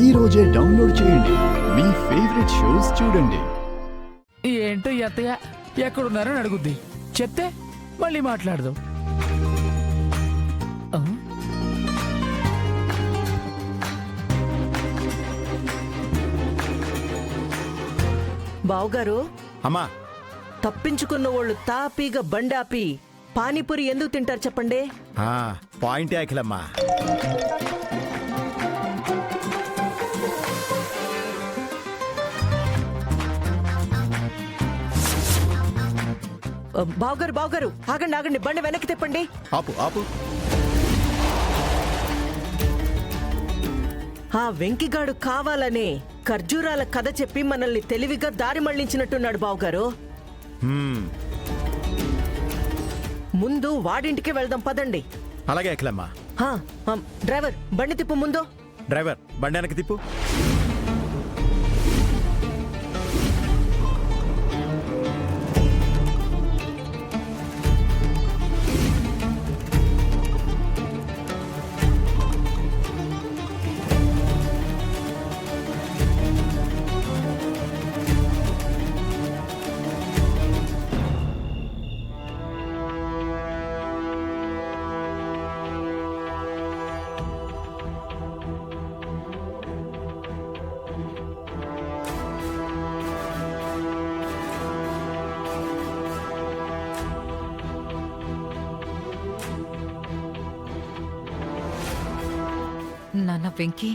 ఈ రోజే డౌన్లోడ్ చేయండి. మీ ఫేవరెట్ షోస్ చూడండి. ఏంటో అత్తయ్య ఎక్కడున్నారని అడుగుద్ది, చెప్తే మళ్ళీ మాట్లాడదాం. బావుగారు, అమ్మా తప్పించుకున్న వాళ్ళు తాపీగా బండాపి పానీపూరి ఎందుకు తింటారు చెప్పండి? పాయింటే అఖిలమ్మా. బావుగారు ఆగండి ఆగండి, బండి వెనక్కి తిప్పండి. ఆపు ఆపు. ఆ వెంకిగాడు కావాలనే ఖర్జూరాల కథ చెప్పి మనల్ని తెలివిగా దారి మళ్లించినట్టున్నాడు బావుగారు. ముందు వాడింటికి వెళ్దాం పదండి. అలాగే అఖిలమ్మా. డ్రైవర్ బండి తిప్పు ముందు. డ్రైవర్ బండి వెనక్కి తిప్పు. నాన్న వెంకీ,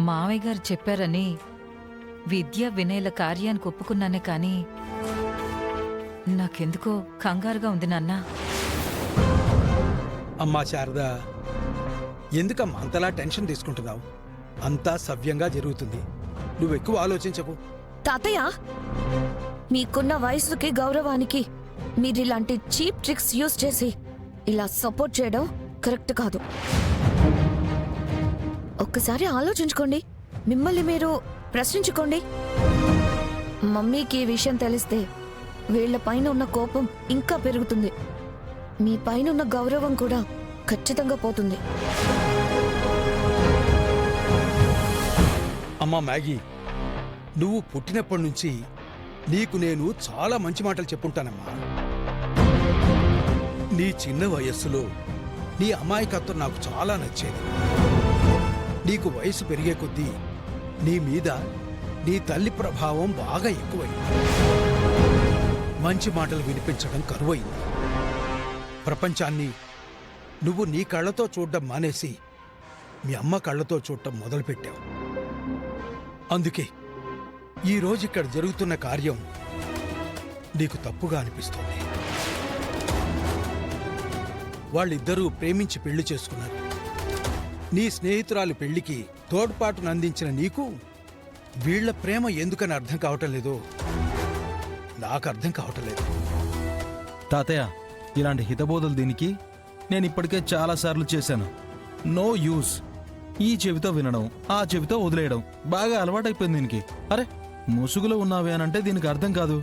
మావయ్య గారు చెప్పారని విద్య వినయల కార్యానికి ఒప్పుకున్నానే కాని నాకెందుకో కంగారుగా ఉంది నాన్న. అమ్మా శారదా, ఎందుకమ్మా అంతలా టెన్షన్ తీసుకుంటున్నావు? అంతా సవ్యంగా జరుగుతుంది. నువ్వెక్కువ ఆలోచించకు. తాతయ్య, మీకున్న వయసుకి గౌరవానికి మీరిలాంటి చీప్ ట్రిక్స్ యూజ్ చేసి ఇలా సపోర్ట్ చేయడం కరెక్ట్ కాదు. ఒక్కసారి ఆలోచించుకోండి, మిమ్మల్ని మీరు ప్రశ్నించుకోండి. మమ్మీకి ఈ విషయం తెలిస్తే వీళ్ల పైన ఉన్న కోపం ఇంకా పెరుగుతుంది. మీ పైన ఉన్న గౌరవం కూడా ఖచ్చితంగా పోతుంది. అమ్మా మ్యాగీ, నువ్వు పుట్టినప్పటి నుంచి నీకు నేను చాలా మంచి మాటలు చెప్పుంటానమ్మా. నీ చిన్న వయస్సులో నీ అమాయకత్వం నాకు చాలా నచ్చేది. నీకు వయసు పెరిగే కొద్దీ నీ మీద నీ తల్లి ప్రభావం బాగా ఎక్కువైంది. మంచి మాటలు వినిపించడం కరువైంది. ప్రపంచాన్ని నువ్వు నీ కళ్ళతో చూడడం మానేసి మీ అమ్మ కళ్ళతో చూడటం మొదలుపెట్టావు. అందుకే ఈరోజు ఇక్కడ జరుగుతున్న కార్యం నీకు తప్పుగా అనిపిస్తోంది. వాళ్ళిద్దరూ ప్రేమించి పెళ్లి చేసుకున్నారు. నీ స్నేహితురాలి పెళ్లికి తోడ్పాటునందించిన నీకు వీళ్ల ప్రేమ ఎందుకని అర్థం కావటం లేదో నాకు అర్థం కావటం లేదు. తాతయ్య, ఇలాంటి హితబోధలు దీనికి నేను ఇప్పటికే చాలాసార్లు చేశాను. No use. ఈ చెవితో వినడం, ఆ చెవితో వదిలేయడం బాగా అలవాటైపోయింది దీనికి. అరే, ముసుగులో ఉన్నావే అనంటే దీనికి అర్థం కాదు.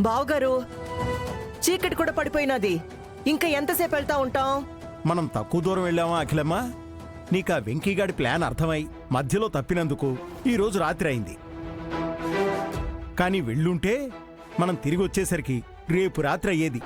బావుగారు, చీకటి కూడా పడిపోయినది. ఇంకా ఎంతసేపు వెళ్తా ఉంటాం? మనం తక్కువ దూరం వెళ్ళామా అఖిలమ్మా? నీకా వెంకీగాడి ప్లాన్ అర్థమై మధ్యలో తప్పినందుకు ఈరోజు రాత్రి అయింది. కానీ వెళ్ళుంటే మనం తిరిగి వచ్చేసరికి రేపు రాత్రి అయ్యేది.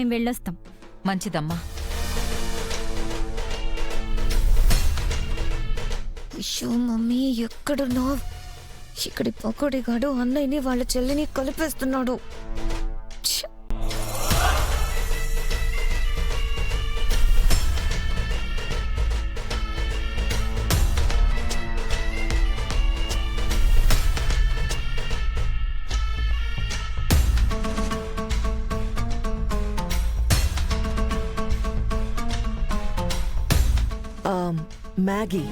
మేము వెళ్ళొస్తాం. మంచిదమ్మా. అయ్యో మమ్మీ ఎక్కడున్నావు? ఇక్కడి పకోడిగాడు అన్నయ్యని వాళ్ళ చెల్లిని కలిపేస్తున్నాడు. ఛ! మ్యాగీ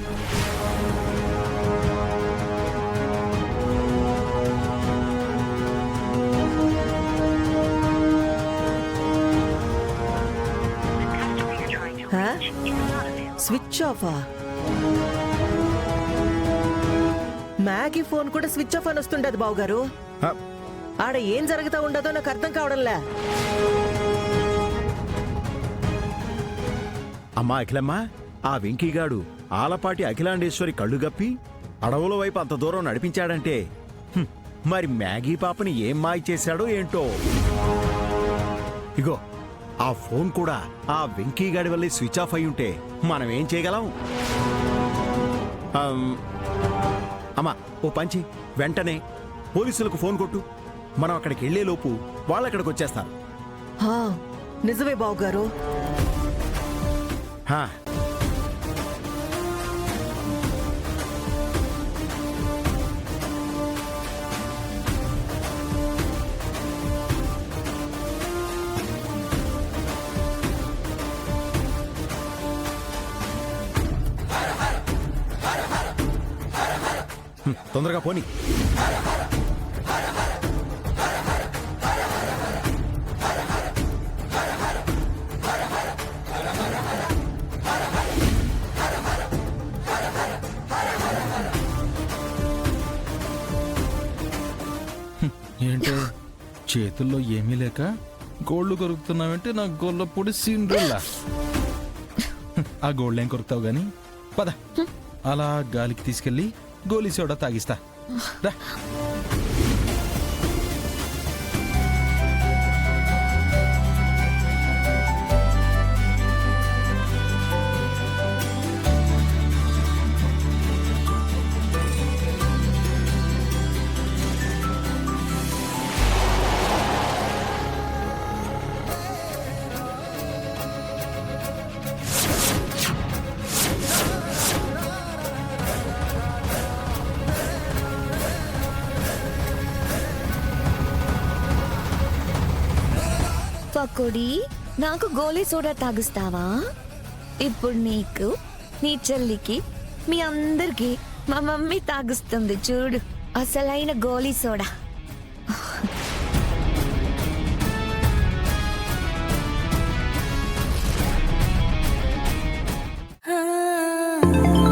స్విచ్ ఆఫా? మ్యాగీ ఫోన్ కూడా స్విచ్ ఆఫ్ అని వస్తుండదు బావగారు. హ, ఆడ ఏం జరుగుతా ఉండదో నాకు అర్థం కావడంలే. అమ్మా అఖిలమ్మ, ఆ వెంకీగాడు ఆలపాటి అఖిలాండేశ్వరి కళ్ళు గప్పి అడవుల వైపు అంత దూరం నడిపించాడంటే మరి మ్యాగీ పాపని ఏం మాయ చేశాడో ఏంటో. ఇగో ఆ ఫోన్ కూడా ఆ వెంకీగాడి వల్లే స్విచ్ ఆఫ్ అయి ఉంటే మనం ఏం చేయగలం? అమ్మా ఓ పంచి, వెంటనే పోలీసులకు ఫోన్ కొట్టు. మనం అక్కడికి వెళ్లేలోపు వాళ్ళు అక్కడికి వచ్చేస్తారు. హా, నిజమే బావగారు. హా, తొందరగా పోనీ. ఏంటో చేతుల్లో ఏమీ లేక గోల్డ్ కొరుకుతున్నావంటే నా గోళ్ళ పొడి సీన్రోల్లా. ఆ గోల్డ్ ఏం కొరుకుతావు గాని పద, అలా గాలికి తీసుకెళ్ళి గోలీ సోడా తాగిస్తా రా. పకోడి, నాకు గోలీ సోడా తాగిస్తావా? ఇప్పుడు నీకు, నీ చెల్లికి, మీ అందరికి మా మమ్మీ తాగిస్తుంది చూడు, అసలైన గోలీ సోడా. ఆ